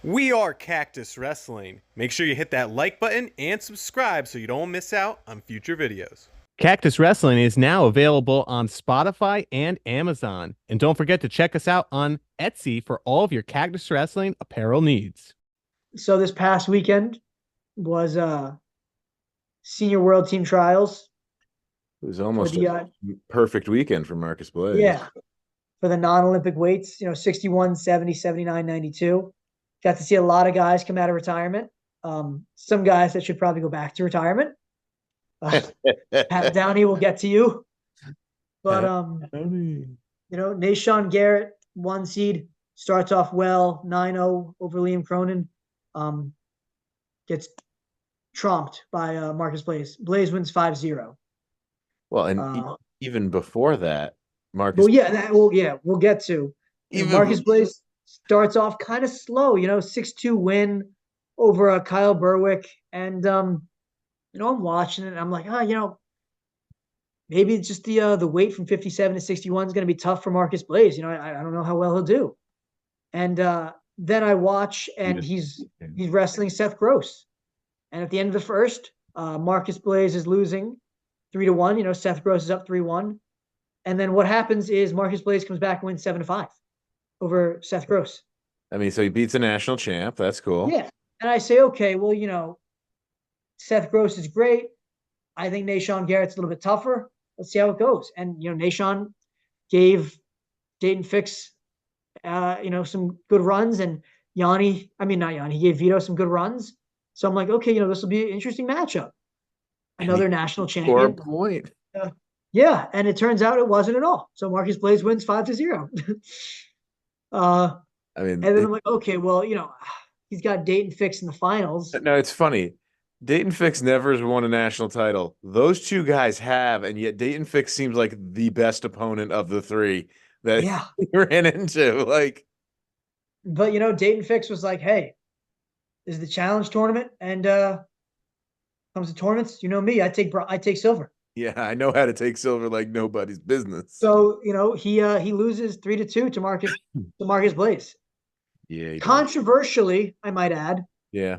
We are Cactus Wrestling. Make sure you hit that like button and subscribe so you don't miss out on future videos. Cactus Wrestling is now available on Spotify and Amazon. And don't forget to check us out on Etsy for all of your Cactus Wrestling apparel needs. So this past weekend was senior world team trials It was for almost the a perfect weekend for Marcus Blaze. yeah, for the non-Olympic weights, 61, 70, 79, 92. Got to see a lot of guys come out of retirement. Some guys that should probably go back to retirement. Pat Downey will get to you. But Nashawn Garrett, 1 seed, starts off well, 9-0 over Liam Cronin. Gets trumped by Marcus Blaze. Blaze wins 5-0. Well, and even before that, Marcus. Well, we'll get to. Marcus Blaze starts off kind of slow, 6-2 win over Kyle Berwick. And, I'm watching it and I'm like, maybe it's just the weight from 57 to 61 is going to be tough for Marcus Blaze. I don't know how well he'll do. And then I watch and he's wrestling Seth Gross. And at the end of the first, Marcus Blaze is losing 3-1. Seth Gross is up 3-1. And then what happens is Marcus Blaze comes back and wins 7-5 over Seth Gross. So he beats a national champ. That's cool. Yeah. And I say, okay, well, Seth Gross is great. I think Nashawn Garrett's a little bit tougher. Let's see how it goes. And, Nashawn gave Dayton Fix, some good runs. And he gave Vito some good runs. So I'm like, okay, this will be an interesting matchup. Another national champion. Point. Yeah, and it turns out it wasn't at all. So Marcus Blaze wins 5-0. And then I'm like, okay, well, he's got Dayton Fix in the finals. No, it's funny. Dayton Fix never has won a national title. Those two guys have, and yet Dayton Fix seems like the best opponent of the three that he ran into. But Dayton Fix was like, hey, this is the challenge tournament, and comes to tournaments, me, I take silver. Yeah, I know how to take silver like nobody's business. So he loses 3-2 to Marcus Blaze. Yeah, controversially, I might add. Yeah.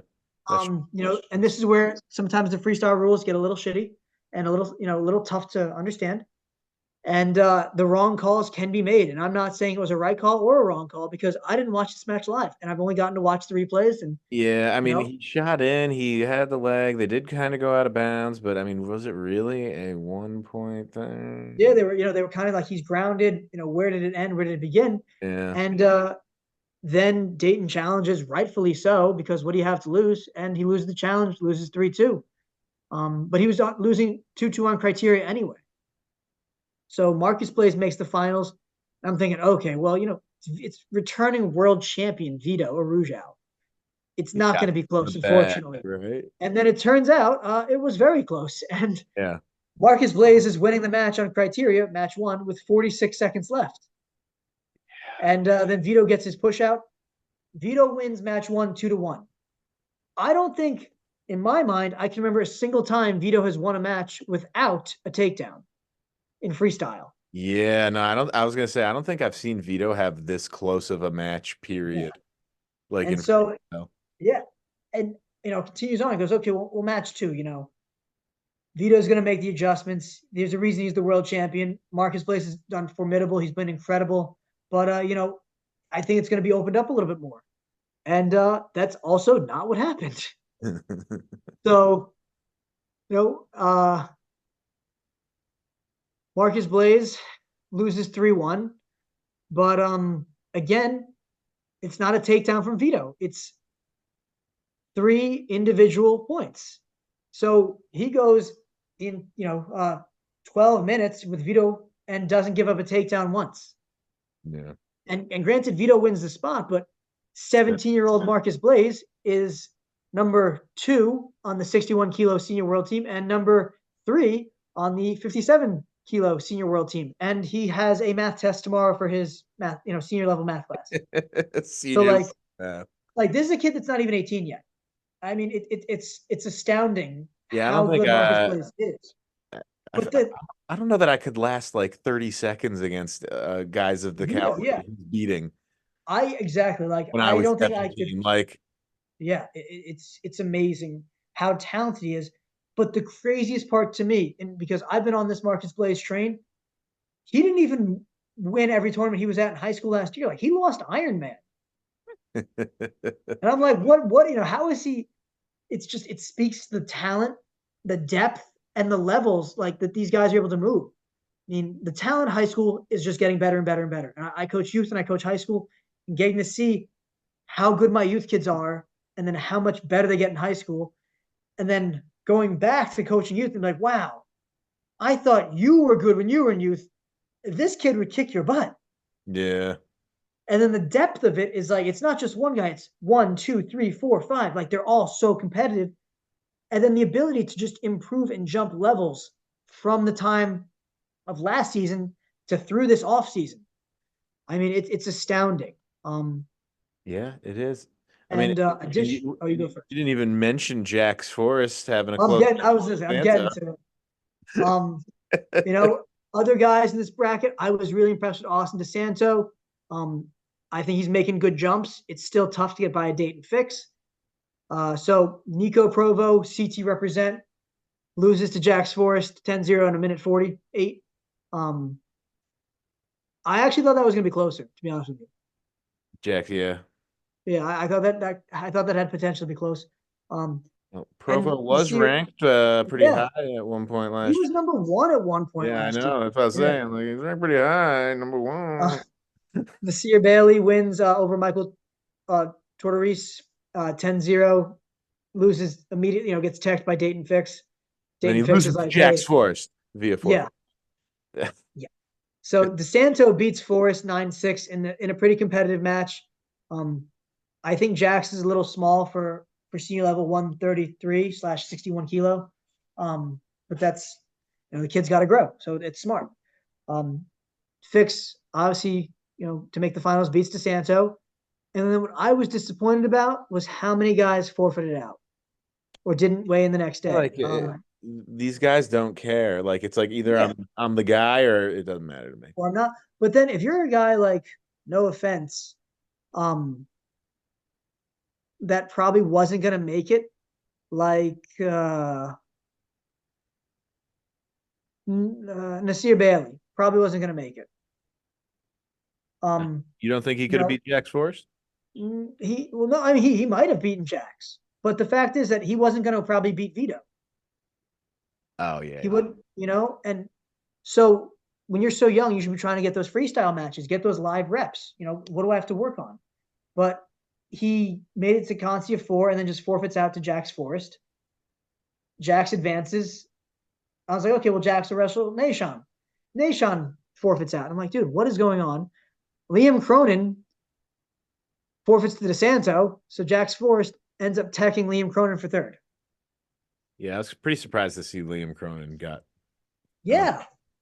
And this is where sometimes the freestyle rules get a little shitty and a little tough to understand. And the wrong calls can be made. And I'm not saying it was a right call or a wrong call because I didn't watch this match live and I've only gotten to watch the replays. And he shot in, he had the leg. They did kind of go out of bounds, but was it really a 1-point thing? Yeah, they were kind of like he's grounded. Where did it end? Where did it begin? Yeah. And then Dayton challenges, rightfully so, because what do you have to lose? And he loses the challenge, loses 3-2. But he was losing 2-2 on criteria anyway. So Marcus Blaze makes the finals. I'm thinking, okay, well, it's returning world champion Vito Arujau. It's not going to be close, unfortunately. Right. And then it turns out it was very close. And yeah, Marcus Blaze is winning the match on criteria, match 1, with 46 seconds left. And then Vito gets his push out. Vito wins match 1, 2-1. I don't think, in my mind, I can remember a single time Vito has won a match without a takedown in freestyle. Yeah, no, I was gonna say I don't think I've seen Vito have this close of a match, period. Yeah. Yeah. And continues on. He goes, okay, we'll match 2, Vito's gonna make the adjustments. There's a reason he's the world champion. Marcus Blaze has done formidable, he's been incredible. But I think it's gonna be opened up a little bit more. And that's also not what happened. So, Marcus Blaze loses 3-1, but again, it's not a takedown from Vito. It's 3 individual points. So he goes in 12 minutes with Vito and doesn't give up a takedown once. Yeah. And granted, Vito wins the spot, but 17-year-old Marcus Blaze is number 2 on the 61 kilo senior world team and number 3 on the 57 kilo senior world team. And he has a math test tomorrow for his math, senior level math class. So this is a kid that's not even 18 yet. I mean, it's astounding. Yeah, I don't think Marcus Blaze is. I don't know that I could last like 30 seconds against guys of the caliber he's beating. exactly like when I I was don't think I could. 17. Like, Yeah, it's amazing how talented he is. But the craziest part to me, and because I've been on this Marcus Blaze train, he didn't even win every tournament he was at in high school last year. Like he lost Iron Man. And I'm like, what, how is he? It's just, it speaks to the talent, the depth, and the levels like that these guys are able to move. I mean, the talent in high school is just getting better and better and better. And I coach youth and I coach high school, and getting to see how good my youth kids are and then how much better they get in high school. And then going back to coaching youth and like, wow, I thought you were good when you were in youth. This kid would kick your butt. yeah. And then the depth of it is like, it's not just one guy, it's 1, 2, 3, 4, 5. Like they're all so competitive. And then the ability to just improve and jump levels from the time of last season to through this off season. I mean, it's astounding. Yeah, it is. I mean, And addition, oh, you go first. you didn't even mention Jax Forrest having a I'm close. getting, I was just, I'm getting to it. You know, other guys in this bracket, I was really impressed with Austin DeSanto. I think he's making good jumps. It's still tough to get by a Dayton Fix. So Nico Provo, CT represent, loses to Jax Forrest 10-0 in a minute 48. I actually thought that was going to be closer, to be honest with you. Jax, yeah. Yeah, I thought that had potential to be close. Well, Provo and was ranked pretty yeah, high at one point he last was year. number 1 at one point Yeah, I last year. know. That's what I was Yeah. saying. Like, he's ranked pretty high, number 1. Nasir Bailey wins over Michael Tortorice 10-0, loses immediately, gets teched by Dayton Fix. Then he Dayton Fix loses is to like, Jax hey, Forrest via forfeit. yeah. So DeSanto beats Forrest 9-6 in a pretty competitive match. I think Jax is a little small for senior level 133/61 kilo. But that's, the kid's got to grow, so it's smart. Fix obviously, to make the finals beats DeSanto. And then what I was disappointed about was how many guys forfeited out or didn't weigh in the next day. Like these guys don't care. Like it's like either Yeah. I'm the guy or it doesn't matter to me. Or I'm not. But then if you're a guy like, no offense, that probably wasn't going to make it, like Nasir Bailey probably wasn't going to make it. You don't think he could have beat Jax Forrest? No, I mean he might have beaten Jax, but the fact is that he wasn't going to probably beat Vito. Oh yeah. He would, and so when you're so young, you should be trying to get those freestyle matches, get those live reps. What do I have to work on? But he made it to Conti of 4 and then just forfeits out to Jax Forrest. Jax advances. I was like, okay, well, Jax will wrestle Nashon. Nashon forfeits out. I'm like, dude, what is going on? Liam Cronin forfeits to DeSanto, so Jax Forrest ends up teching Liam Cronin for 3rd. Yeah, I was pretty surprised to see Liam Cronin got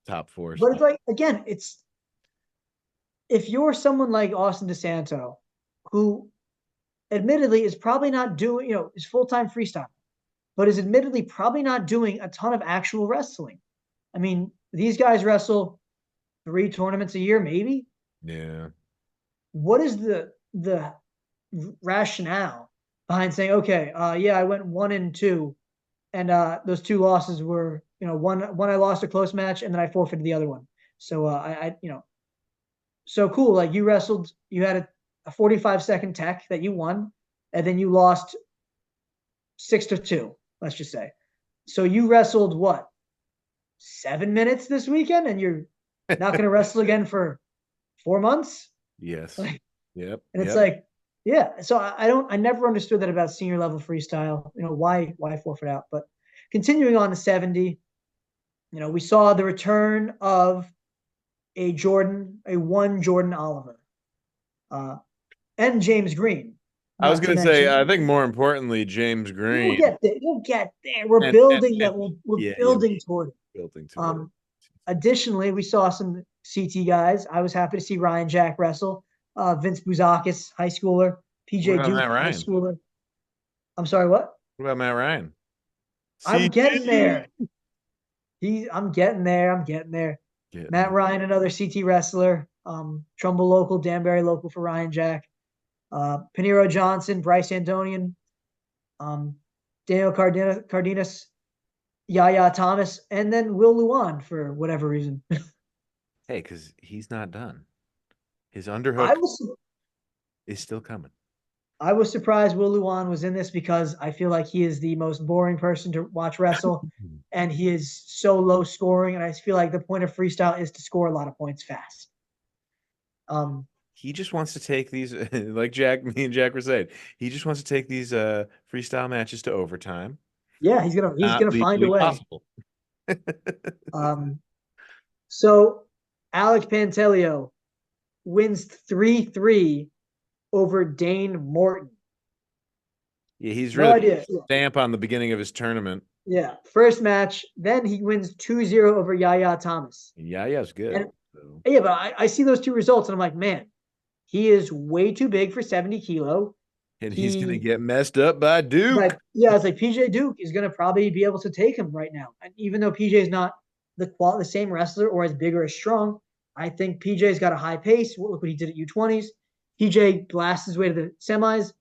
top 4. But it's like, again, it's if you're someone like Austin DeSanto, who admittedly is probably not doing, is full-time freestyle, but is admittedly probably not doing a ton of actual wrestling. I mean, these guys wrestle 3 tournaments a year, maybe. Yeah. What is the rationale behind saying, okay, I went 1-2, and those 2 losses were, one I lost a close match, and then I forfeited the other one. So so cool. Like you wrestled, you had a 45-second tech that you won, and then you lost 6-2. Let's just say. So you wrestled what, 7 minutes this weekend, and you're not going to wrestle again for 4 months? Yes. Like, yep. And it's like, yeah. So I never understood that about senior level freestyle. Why forfeit out? But continuing on to 70, we saw the return of a Jordan Oliver, and James Green. I was going to say, I think more importantly, James Green. We'll get there. We're building that. We're building toward it. Building toward it. Additionally, we saw some CT guys. I was happy to see Ryan Jack wrestle. Vince Bouzakis, high schooler. PJ Duke, high schooler. I'm sorry, what? What about Matt Ryan? I'm getting there. I'm getting there. Matt Ryan, another CT wrestler. Trumbull local, Danbury local for Ryan Jack. Pinheiro Johnson, Bryce Andonian, Daniel Cardenas, Yaya Thomas, and then Will Luan for whatever reason. Hey, because he's not done. His I underhook was is still coming. I was surprised Will Luan was in this because I feel like he is the most boring person to watch wrestle, and he is so low scoring. And I feel like the point of freestyle is to score a lot of points fast. He just wants to take these, like me and Jack were saying. He just wants to take these freestyle matches to overtime. Yeah, he's gonna find a way. Possible. So Alex Pantelio wins 3-3 over Dane Morton. Yeah, he's No really idea. stamp on the beginning of his tournament. Yeah, first match. Then he wins 2-0 over Yaya Thomas. Yaya's good. And, yeah, but I see those two results and I'm like, man, he is way too big for 70 kilo. And he's going to get messed up by Duke. But yeah, it's like PJ Duke is going to probably be able to take him right now. And even though PJ is not the same wrestler or as big or as strong, I think PJ's got a high pace. Look what he did at U20s. PJ blasts his way to the semis,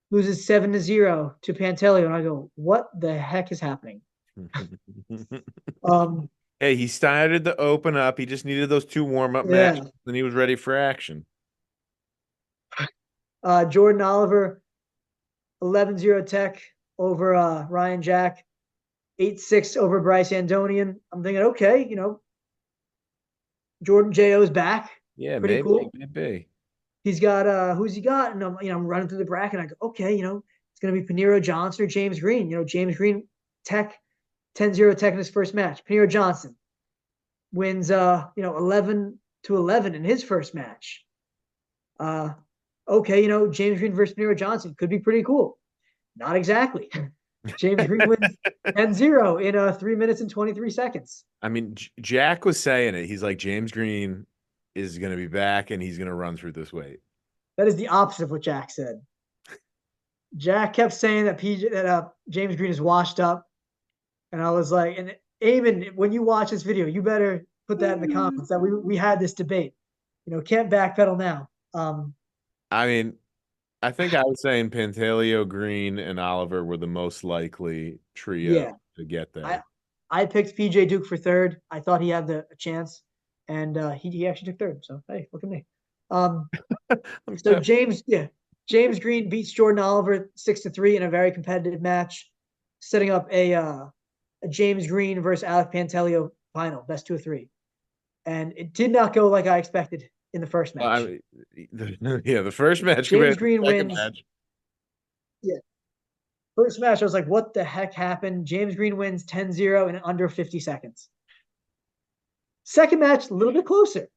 loses 7-0 to Pantelio, and I go, what the heck is happening? Hey, he started to open up. He just needed those 2 warm-up matches, and he was ready for action. Jordan Oliver, 11-0 tech over Ryan Jack, 8-6 over Bryce Andonian. I'm thinking, okay, Jordan J.O.'s back. Yeah, pretty cool. Maybe. He's got who's he got? And I'm running through the bracket. And I go, okay, it's gonna be Pinheiro Johnson or James Green. James Green tech 10-0 tech in his first match. Pinheiro Johnson wins 11-11 in his first match. Okay, James Green versus Pinheiro Johnson could be pretty cool. Not exactly. James Green wins 10-0 in 3 minutes and 23 seconds. I mean, Jack was saying it. He's like, James Green is going to be back and he's going to run through this weight. That is the opposite of what Jack said. Jack kept saying that James Green is washed up. And I was like, and Eamon, when you watch this video, you better put that in the comments that we had this debate. Can't backpedal now. I mean, I think I was saying Pantelio, Green, and Oliver were the most likely trio to get there. I picked PJ Duke for third. I thought he had a chance, and he actually took third. So hey, look at me. So James Green beats Jordan Oliver 6-3 in a very competitive match, setting up a James Green versus Alec Pantelio final, best 2 of 3, and it did not go like I expected in the first match. The first match. James Green wins. Yeah. First match, I was like, what the heck happened? James Green wins 10-0 in under 50 seconds. Second match, a little bit closer.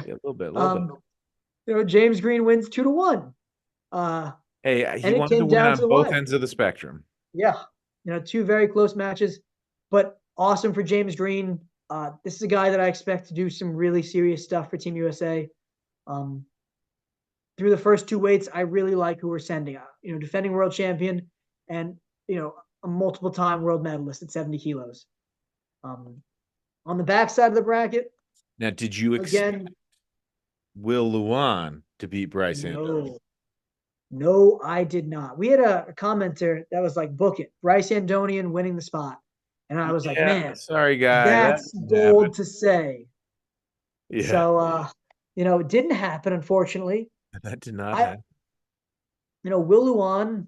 Yeah, a little bit. James Green wins 2-1. Hey, he wanted to win on both ends of the spectrum. Yeah. 2 very close matches, but awesome for James Green. This is a guy that I expect to do some really serious stuff for Team USA. Through the first 2 weights, I really like who we're sending out. Defending world champion and, a multiple-time world medalist at 70 kilos. On the backside of the bracket. Now, did you expect Will Luan to beat Bryce Andonian? No, I did not. We had a commenter that was like, book it. Bryce Andonian winning the spot. And I was like, man, sorry, guys. That's bold to say. Yeah. So, it didn't happen, unfortunately. That did not happen. Will Luan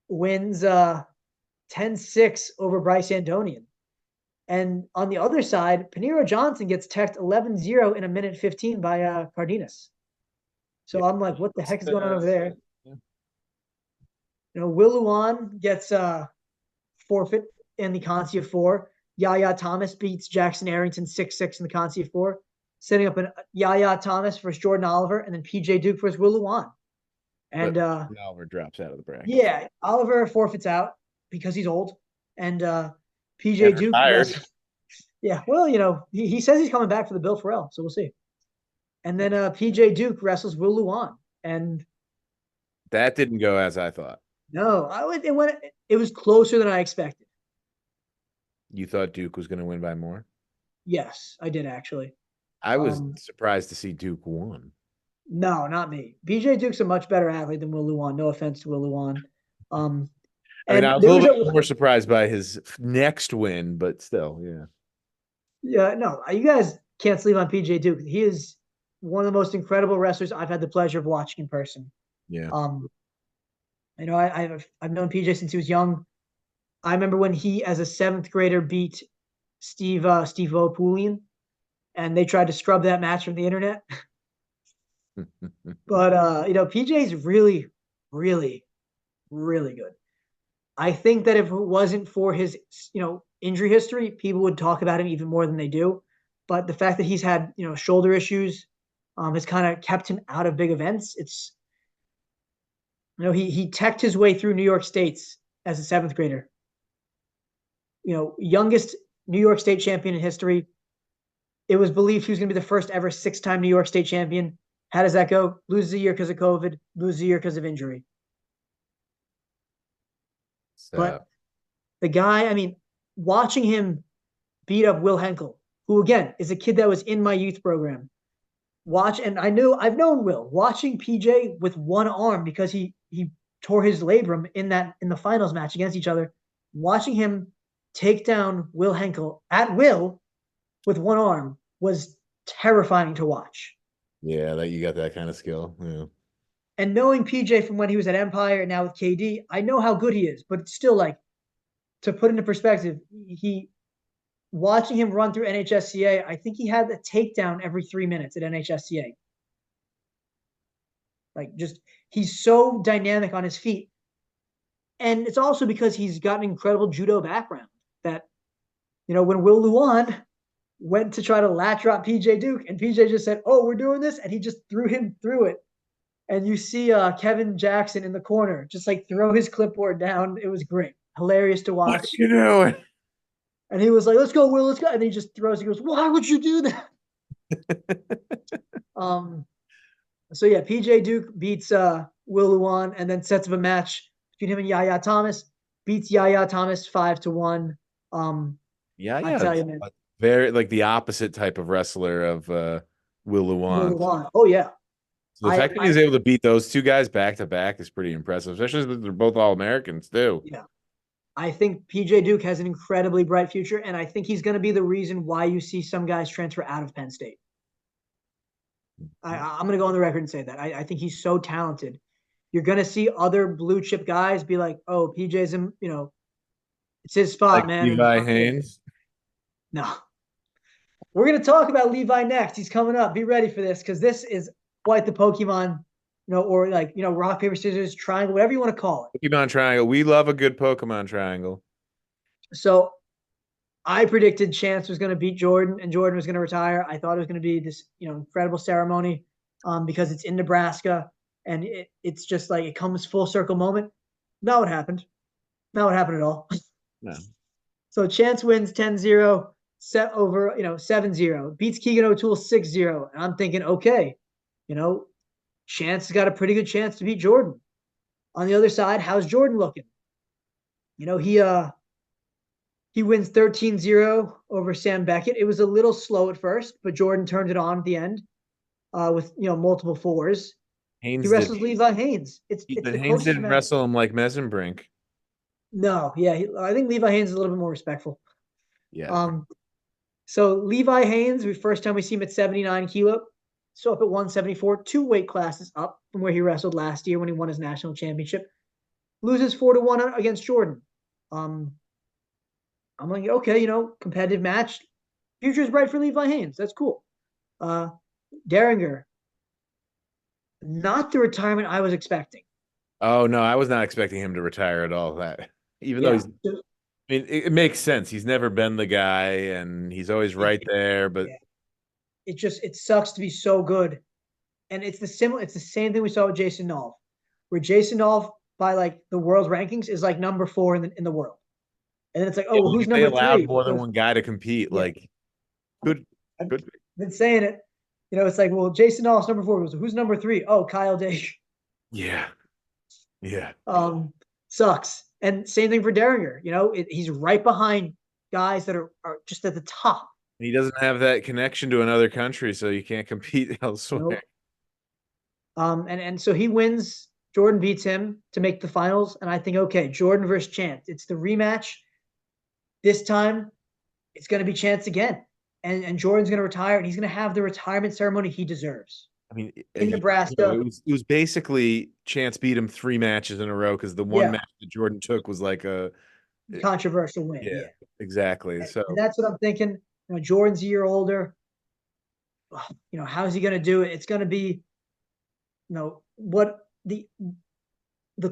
wins 10-6 over Bryce Andonian. And on the other side, Pinheiro Johnson gets teched 11-0 in 1:15 by Cardenas. So I'm like, what the heck is going on over there? Will Luan gets forfeit in the Conci of 4. Yaya Thomas beats Jackson Arrington 6-6 in the Conci of 4, setting up an Yaya Thomas versus Jordan Oliver, and then PJ Duke versus Will Luan. And Oliver drops out of the bracket. Yeah, Oliver forfeits out because he's old, and PJ Duke. He says he's coming back for the Bill Ferrell, so we'll see. And then PJ Duke wrestles Will Luan, and that didn't go as I thought. No, it was closer than I expected. You thought Duke was going to win by more? Yes, I did actually. I was Um, surprised to see Duke won. no, not me. BJ Duke's a much better athlete than Will Luan. No offense to Will Luan. Um, I mean, and I was a there was little bit a more surprised by his next win, but still, yeah. yeah, no, you guys can't sleep on PJ Duke. He is one of the most incredible wrestlers I've had the pleasure of watching in person. Yeah. Um, I've known PJ since he was young. I remember when he, as a seventh grader, beat Steve Opoolian, and they tried to scrub that match from the internet. But PJ's really, really, really good. I think that if it wasn't for his, injury history, people would talk about him even more than they do. But the fact that he's had, shoulder issues, has kind of kept him out of big events. It's, he teched his way through New York States as a seventh grader. Youngest New York State champion in history. It was believed he was going to be the first ever 6-time New York State champion. How does that go? Loses a year because of COVID, loses a year because of injury. So, But the guy, I mean, watching him beat up Will Henkel, who again is a kid that was in my youth program. And I've known Will. Watching PJ with one arm because he tore his labrum in the finals match against each other. Watching him take down Will Henkel at will with one arm was terrifying to watch. yeah, that you got that kind of skill. Yeah. And knowing PJ from when he was at Empire and now with KD, I know how good he is, but it's still like, to put into perspective, watching him run through NHSCA, I think he had a takedown every 3 minutes at NHSCA. Like, just, he's so dynamic on his feet. And it's also because he's got an incredible judo background that, when Will Luan went to try to lat drop PJ Duke and PJ just said, "Oh, we're doing this," and he just threw him through it. And you see Kevin Jackson in the corner just like throw his clipboard down. It was great, hilarious to watch. What you doing? And he was like, "Let's go, Will, let's go." And he just throws. He goes, "Why would you do that?" So yeah, PJ Duke beats Will Luan and then sets up a match between him and Yaya Thomas. Beats Yaya Thomas 5-1. Yeah, I tell you, man, very like the opposite type of wrestler of Will Will Luan. Luan. Oh yeah, So the fact that he was able to beat those two guys back to back is pretty impressive, especially since they're both all Americans too. yeah. I think PJ Duke has an incredibly bright future, and I think he's going to be the reason why you see some guys transfer out of Penn State. I'm going to go on the record and say that. I think he's so talented. You're going to see other blue chip guys be like, "Oh, PJ's in, it's his spot, Like man." Levi Haynes. No. We're going to talk about Levi next. He's coming up. Be ready for this because this is quite the Pokemon, or like, rock, paper, scissors, triangle, whatever you want to call it. Pokemon triangle. We love a good Pokemon triangle. So I predicted Chance was going to beat Jordan and Jordan was going to retire. I thought it was going to be this, incredible ceremony because it's in Nebraska and it's just like it comes full circle moment. Not what happened. Not what happened at all. No. So Chance wins 10-0, set over, 7-0, beats Keegan O'Toole 6-0. And I'm thinking, okay, Chance has got a pretty good chance to beat Jordan. On the other side, how's Jordan looking? He wins 13-0 over Sam Beckett. It was a little slow at first, but Jordan turned it on at the end with multiple fours. Haynes He wrestles Levi Haynes. It's the Haynes didn't wrestle him like Mesenbrink. No, yeah, I think Levi Haynes is a little bit more respectful. Yeah. So Levi Haynes, the first time we see him at 79 kilo, so up at 174, 2 weight classes up from where he wrestled last year when he won his national championship. Loses 4-1 against Jordan. I'm like, okay, competitive match. Future is bright for Levi Haynes. That's cool. Derringer, not the retirement I was expecting. Oh no, I was not expecting him to retire at all. That though he's, I mean, it makes sense. He's never been the guy, and he's always right there. But it sucks to be so good, and it's the same thing we saw with Jason Nolf, where Jason Nolf by like the world rankings is like number 4 in the world. And then it's like, oh, who's number 3? They allowed more than one guy to compete. Yeah. Like, good. I've been saying it. It's like, well, Jason Nolf's number 4. Who's number 3? Oh, Kyle Dake. Yeah. Yeah. Sucks. And same thing for Derringer. He's right behind guys that are just at the top. He doesn't have that connection to another country, so you can't compete elsewhere. Nope. And so he wins. Jordan beats him to make the finals, and I think, okay, Jordan versus Chance. It's the rematch. This time, it's going to be Chance again, and Jordan's going to retire, and he's going to have the retirement ceremony he deserves I mean, in Nebraska. it was basically Chance beat him 3 matches in a row because the one match that Jordan took was like a controversial win. Yeah, exactly. So and that's what I'm thinking. Jordan's a year older. How's he going to do it? It's going to be, what the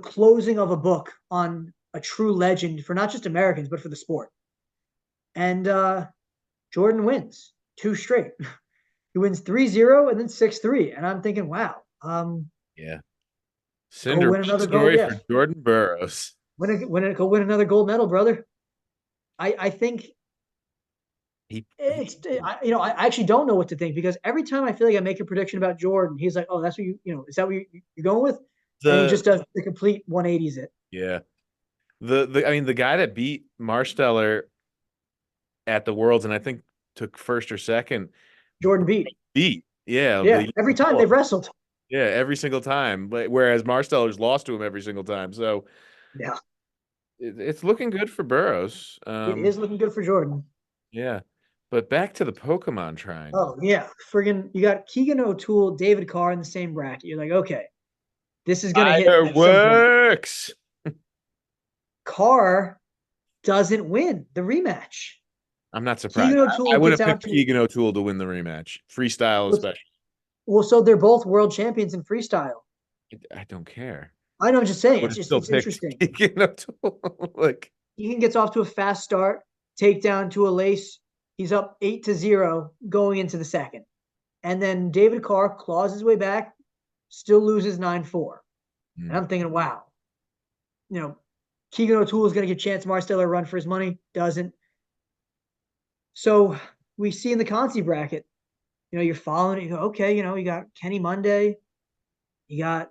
closing of a book on a true legend for not just Americans but for the sport. And Jordan wins 2 straight. He wins 3-0 and then 6-3. And I'm thinking, wow. yeah. Cinderella story for Jordan Burroughs. Go win another gold medal, brother. I think I actually don't know what to think, because every time I feel like I make a prediction about Jordan, he's like, oh, that's what is that what you're going with? And he just does the complete 180s it. Yeah. The guy that beat Marsteller at the Worlds and I think took first or second. Jordan beat. Yeah. Yeah. Every time they've wrestled. Yeah, every single time. But whereas Marsteller's lost to him every single time. So yeah, it's looking good for Burroughs. It is looking good for Jordan. Yeah. But back to the Pokemon triangle. Oh, yeah. Friggin' you got Keegan O'Toole, David Carr in the same bracket. You're like, okay, this is gonna hit. Fireworks. Carr doesn't win the rematch. I'm not surprised. I would have picked Keegan O'Toole to win the rematch. Freestyle especially. Well, so they're both world champions in freestyle. I don't care. I know, I'm just saying. It's interesting. Keegan O'Toole. Like, Keegan gets off to a fast start, takedown to a lace. He's up 8-0 going into the second. And then David Carr claws his way back, still loses 9-4. And I'm thinking, wow, Keegan O'Toole is going to give Chance Marsteller a run for his money. Doesn't. So we see in the Conti bracket, you're following it. You go, okay, you got Kenny Monday. You got,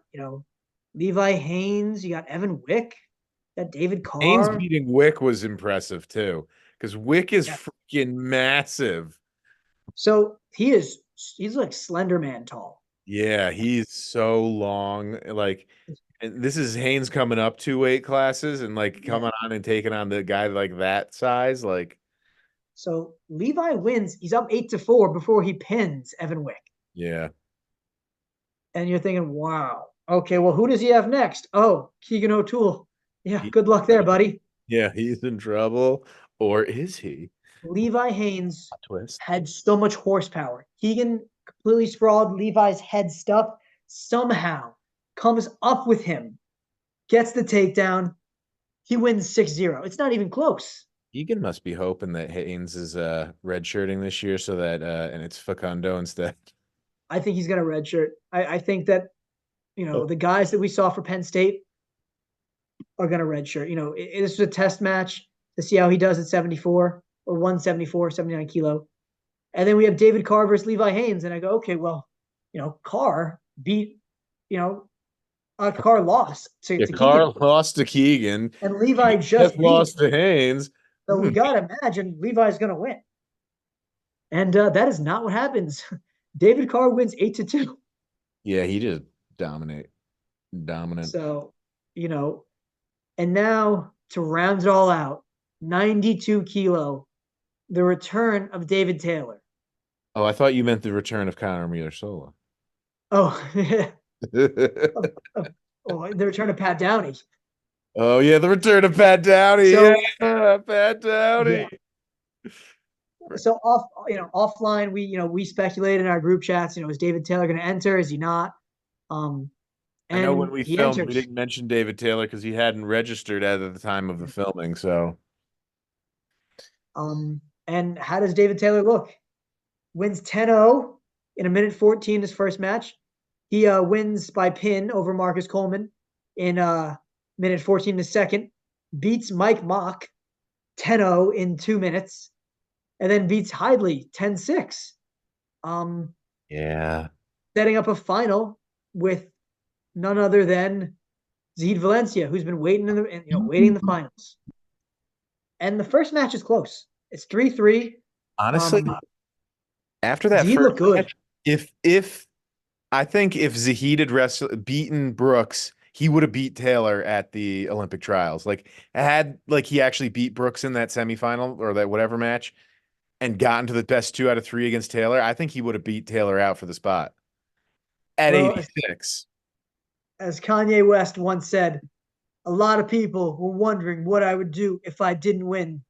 Levi Haynes. You got Evan Wick. You got David Carr. Haynes beating Wick was impressive too, because Wick is freaking massive. So he's like Slender Man tall. Yeah, he's so long. Like, and this is Haynes coming up 2 weight classes and like coming on and taking on the guy like that size. Like, so Levi wins. He's up 8-4 before he pins Evan Wick. Yeah. And you're thinking, wow. Okay, well, who does he have next? Oh, Keegan O'Toole. Yeah, good luck there, buddy. Yeah, he's in trouble. Or is he? Levi Haynes had so much horsepower. Keegan completely sprawled Levi's head stuff, somehow comes up with him, gets the takedown. He wins 6-0. It's not even close. Keegan must be hoping that Haynes is redshirting this year so that and it's Facundo instead. I think he's going to redshirt. I think that, the guys that we saw for Penn State are going to redshirt. This was a test match to see how he does at 74 or 174, 79 kilo. And then we have David Carr versus Levi Haynes. And I go, okay, well, Carr beat, Carr lost to Carr Keegan. Lost to Keegan. And Levi just lost to Haynes. So we got to imagine Levi's going to win. And that is not what happens. David Carr wins 8-2. Yeah, he just dominant. So, and now to round it all out, 92 kilo, the return of David Taylor. Oh, I thought you meant the return of Conor Muir-Sola. Oh, yeah. The return of Pat Downey. Oh, yeah, the return of Pat Downey. So, Pat Downey. Yeah. So offline, we speculated in our group chats, is David Taylor going to enter? Is he not? I know when we filmed, we didn't mention David Taylor because he hadn't registered at the time of the filming. So, and how does David Taylor look? Wins 10-0 in 1:14 his first match. He wins by pin over Marcus Coleman in 1:14 his second. Beats Mike Mock 10-0 in 2 minutes, and then beats Hidley 10-6. Yeah. Setting up a final with none other than Zed Valencia, who's been waiting waiting in the finals. And the first match is close. It's 3-3. Honestly, after that Zahid first looked good. match, if I think if Zahid had beaten Brooks, he would have beat Taylor at the Olympic trials. Like had like he actually beat Brooks in that semifinal or that whatever match and gotten to the best 2 out of 3 against Taylor, I think he would have beat Taylor out for the spot at Well, 86. as Kanye West once said, a lot of people were wondering what I would do if I didn't win.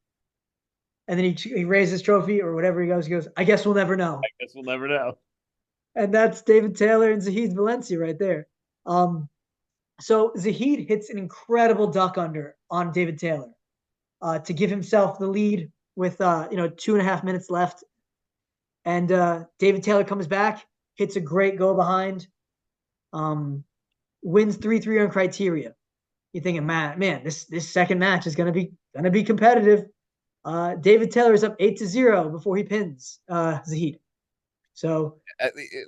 And then he raised his trophy or whatever he goes, I guess we'll never know. Guess we'll never know. And that's David Taylor and Zahid Valencia right there. So Zahid hits an incredible duck under on David Taylor to give himself the lead with 2.5 minutes left. And David Taylor comes back, hits a great go behind, wins 3-3 on criteria. You're thinking, man, this second match is gonna be competitive. David Taylor is up 8-0 before he pins Zahid. So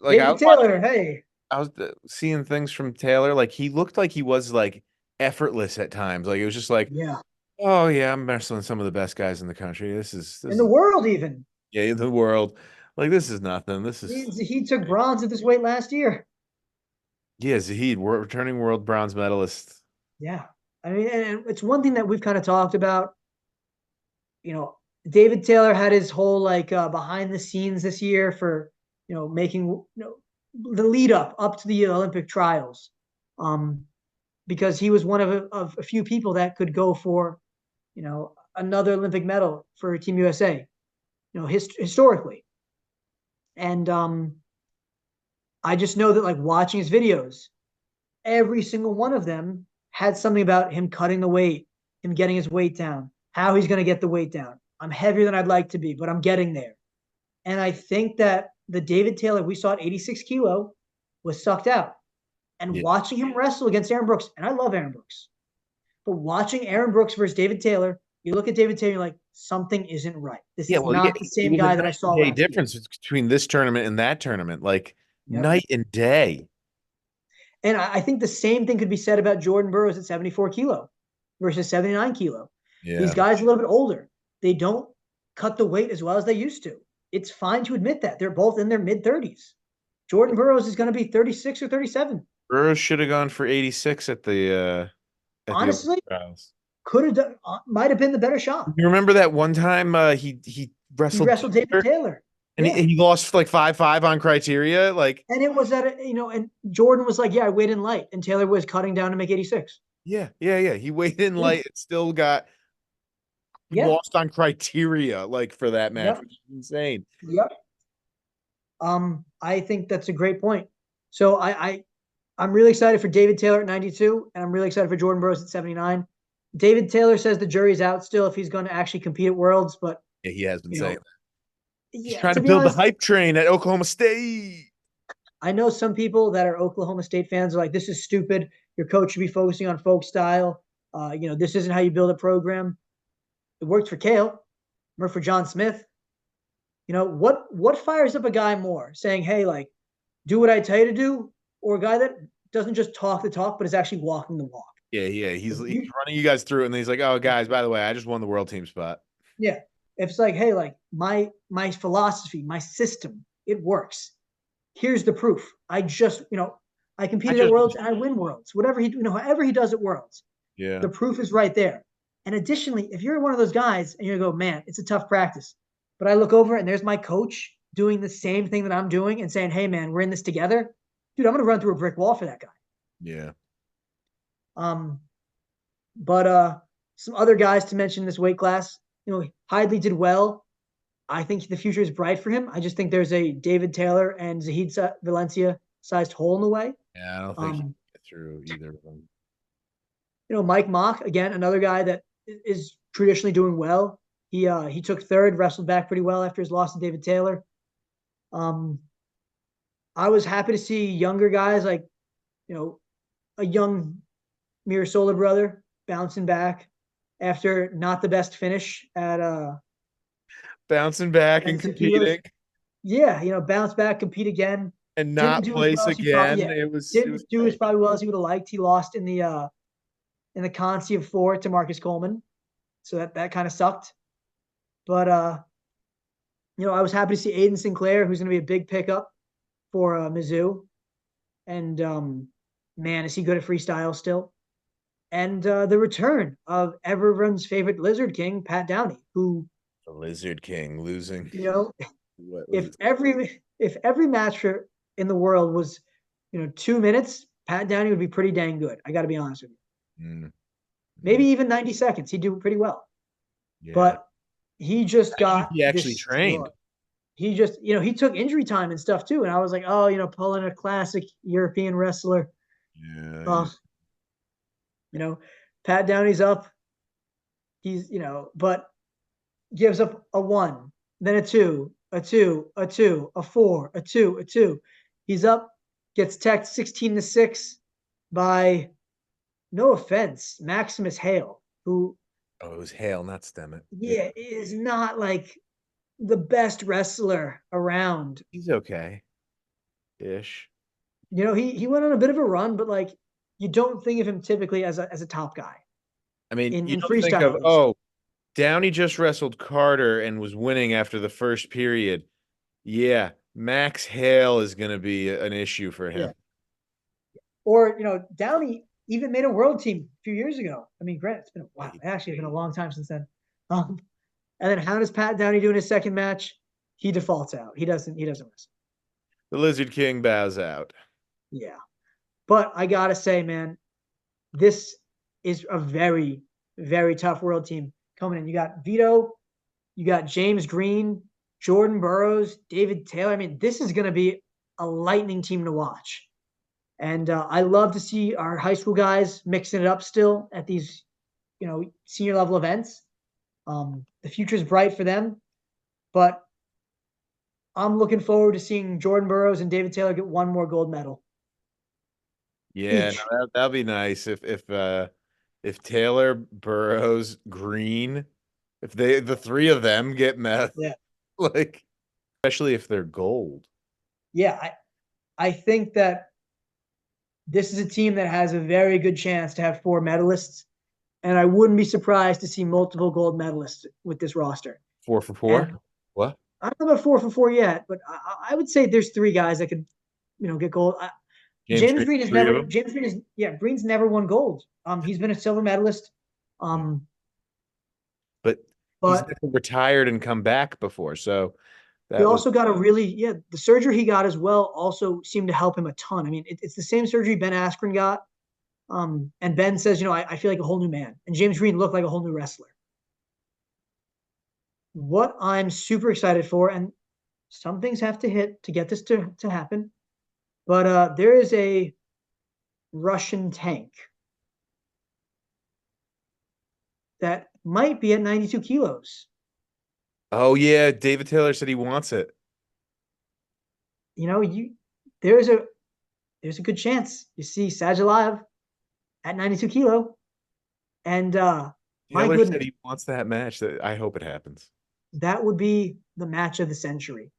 Like David Taylor, hey. I was seeing things from Taylor. Like he looked like he was like effortless at times. Like it was just like, Yeah. oh yeah, I'm wrestling some of the best guys in the country. This In the world even. Yeah, in the world. Like this is nothing. This is Zahid took bronze at this weight last year. yeah, Zahid, returning world bronze medalist. Yeah. I mean, and it's one thing that we've kind of talked about. David Taylor had his whole like behind the scenes this year for making the lead up to the Olympic trials, because he was one of a few people that could go for another Olympic medal for Team USA, historically, and I just know that like watching his videos, every single one of them had something about him cutting the weight, him getting his weight down, how he's going to get the weight down. I'm heavier than I'd like to be, but I'm getting there. And I think that the David Taylor we saw at 86 kilo was sucked out. And watching him wrestle against Aaron Brooks, and I love Aaron Brooks, but watching Aaron Brooks versus David Taylor, you look at David Taylor, you're like, something isn't right. This is not the same guy that I saw last year. Difference between this tournament and that tournament, like night and day. And I think the same thing could be said about Jordan Burroughs at 74 kilo versus 79 kilo. Yeah. These guys are a little bit older. They don't cut the weight as well as they used to. It's fine to admit that. They're both in their mid-30s. Jordan Burroughs is going to be 36 or 37. Burroughs should have gone for 86 at the honestly trials. Could have done, might have been the better shot. You remember that one time he wrestled David Taylor. And he lost like 5-5 on criteria, like. And it was at and Jordan was like, "Yeah, I weighed in light," and Taylor was cutting down to make 86. Yeah. He weighed in light and still got lost on criteria, like for that match, which is insane. Yep. I think that's a great point. So I'm really excited for David Taylor at 92, and I'm really excited for Jordan Burroughs at 79. David Taylor says the jury's out still if he's going to actually compete at Worlds, but he has been saying that. He's Yeah, trying to build the hype train at Oklahoma State. I know some people that are Oklahoma State fans are like, this is stupid. Your coach should be focusing on folk style. This isn't how you build a program. It worked for Kale. It worked for John Smith. What fires up a guy more? Saying, hey, like, do what I tell you to do, or a guy that doesn't just talk the talk, but is actually walking the walk? Yeah. He's running you guys through, and then he's like, oh, guys, by the way, I just won the world team spot. Yeah. If it's like, hey, like my philosophy, my system, it works. Here's the proof. I competed at Worlds and I win Worlds. However he does at Worlds. Yeah. The proof is right there. And additionally, if you're one of those guys and you go, man, it's a tough practice, but I look over and there's my coach doing the same thing that I'm doing and saying, hey, man, we're in this together. Dude, I'm going to run through a brick wall for that guy. Yeah. But some other guys to mention in this weight class. Hidley did well. I think the future is bright for him. I just think there's a David Taylor and Zahid Valencia sized hole in the way. Yeah, I don't think he can get through either of them. Mike Mock, again, another guy that is traditionally doing well. He took third, wrestled back pretty well after his loss to David Taylor. I was happy to see younger guys like, a young Mirasola brother bouncing back after not the best finish at bouncing back and competing. Yeah, bounce back, compete again, and not place again. Didn't do as probably well as he would have liked. He lost in the Conci of 4 to Marcus Coleman, so that kind of sucked. But I was happy to see Aiden Sinclair, who's going to be a big pickup for Mizzou. And man, is he good at freestyle still? And the return of everyone's favorite Lizard King, Pat Downey, who, The Lizard King losing. What was if every match in the world was 2 minutes, Pat Downey would be pretty dang good. I got to be honest with you. Maybe even 90 seconds, he'd do pretty well. Yeah. But he just got he actually trained. He just, he took injury time and stuff too. And I was like, oh, pulling a classic European wrestler. Yeah. Pat Downey's up. He's, but gives up a 1, then a 2, a 2, a 2, a 4, a 2, a 2. He's up, gets teched 16-6 by, no offense, Maximus Hale, who. Oh, it was Hale, not Stemmet. Yeah, is not like the best wrestler around. He's okay. Ish. He went on a bit of a run, but like you don't think of him typically as a top guy. I mean, in you don't freestyle. think of, Downey just wrestled Carter and was winning after the first period. Yeah, Max Hale is going to be an issue for him. Yeah. Or, Downey even made a world team a few years ago. I mean, Grant, it's been actually been a long time since then. And then how does Pat Downey do in his second match? He defaults out. He doesn't wrestle. The Lizard King bows out. Yeah. But I gotta say, man, this is a very, very tough world team coming in. You got Vito, you got James Green, Jordan Burroughs, David Taylor. I mean, this is going to be a lightning team to watch. And I love to see our high school guys mixing it up still at these, senior level events. The future is bright for them, but I'm looking forward to seeing Jordan Burroughs and David Taylor get one more gold medal. Yeah, that'd be nice if Taylor, Burroughs, Green, if the three of them get meth, like especially if they're gold. Yeah, I think that this is a team that has a very good chance to have 4 medalists, and I wouldn't be surprised to see multiple gold medalists with this roster. 4 for 4? And what? I don't know about 4 for 4 yet, but I would say there's 3 guys that could, get gold. James Green Green's never won gold. He's been a silver medalist. But he's never retired and come back before, so he also got the surgery he got as well also seemed to help him a ton. I mean, it's the same surgery Ben Askren got. And Ben says, I feel like a whole new man. And James Green looked like a whole new wrestler. What I'm super excited for, and some things have to hit to get this to happen, but there is a Russian tank that might be at 92 kilos. Oh yeah, David Taylor said he wants it. There's a good chance you see Sajilayev at 92 kilo, and my goodness, said he wants that match. I hope it happens. That would be the match of the century,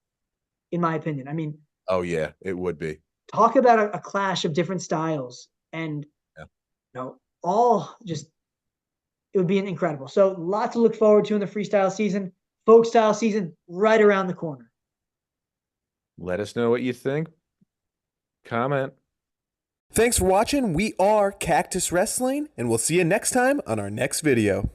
in my opinion. I mean, oh yeah, it would be. Talk about a clash of different styles, and all just it would be incredible. So lots to look forward to in the freestyle season. Folk style season right around the corner. Let us know what you think. Comment. Thanks for watching. We are Cactus Wrestling, and we'll see you next time on our next video.